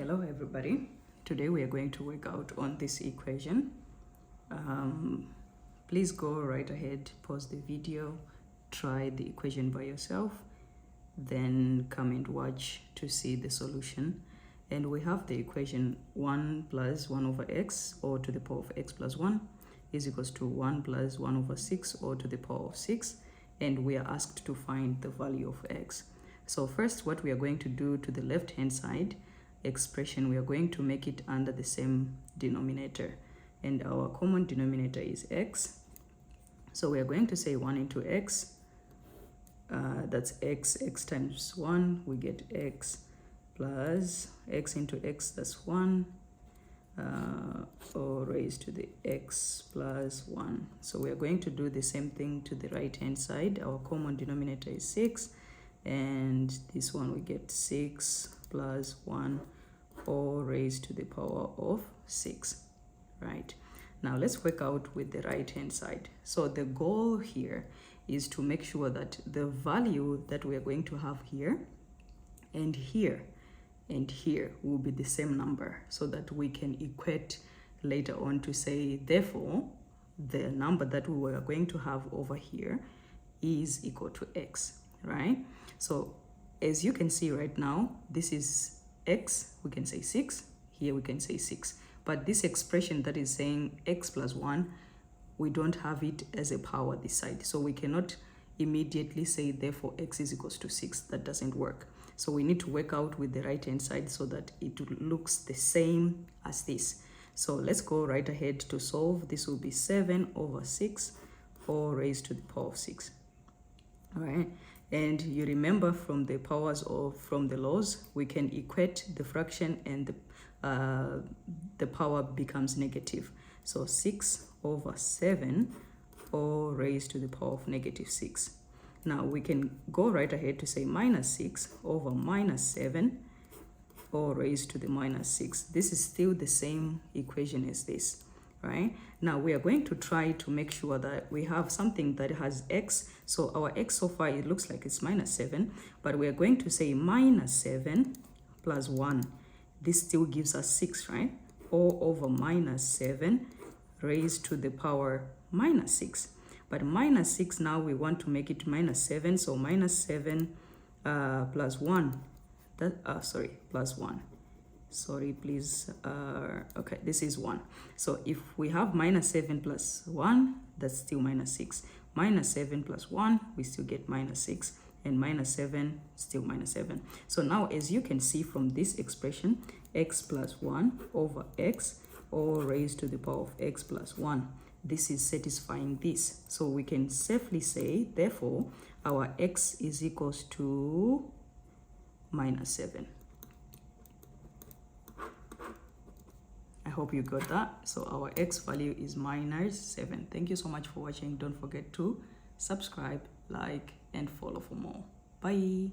Hello everybody. Today we are going to work out on this equation. Please go right ahead, pause the video, try the equation by yourself, then come and watch to see the solution. And we have the equation 1 plus 1 over x, or to the power of x plus 1, is equals to 1 plus 1 over 6, or to the power of 6. And we are asked to find the value of x. So first, what we are going to do to the left hand side expression, we are going to make it under the same denominator, and our common denominator is x. So we are going to say 1 into x, that's x times 1, we get x, plus x into x, that's 1, or raised to the x plus 1. So we are going to do the same thing to the right hand side. Our common denominator is 6, and this one we get 6 plus 1, or raised to the power of 6. Right, now let's work out with the right hand side. So the goal here is to make sure that the value that we are going to have here and here and here will be the same number, so that we can equate later on to say, therefore the number that we are going to have over here is equal to x. Right, so as you can see right now, this is x, we can say 6, here we can say 6, but this expression that is saying x plus 1, we don't have it as a power this side, so we cannot immediately say therefore x is equals to 6. That doesn't work. So we need to work out with the right hand side so that it looks the same as this. So let's go right ahead to solve. This will be 7 over 6, or raised to the power of 6. All right, and you remember from the powers of from the laws, we can equate the fraction and the power becomes negative. So 6 over 7, or raised to the power of negative 6. Now we can go right ahead to say minus 6 over minus 7, or raised to the minus 6. This is still the same equation as this. Right, now we are going to try to make sure that we have something that has x. So our x so far, it looks like it's minus 7, but we are going to say minus 7 plus 1. This still gives us 6, right? Or over minus 7 raised to the power minus 6. But minus 6, now we want to make it minus 7. So minus 7 plus 1. Plus 1. Sorry, please. Okay, this is 1. So if we have minus 7 plus 1, that's still minus 6. Minus 7 plus 1, we still get minus 6. And minus 7, still minus 7. So now, as you can see from this expression, x plus 1 over x, or raised to the power of x plus 1. This is satisfying this. So we can safely say, therefore, our x is equals to minus 7. I hope you got that. So our x value is minus 7. Thank you so much for watching. Don't forget to subscribe, like, and follow for more. Bye.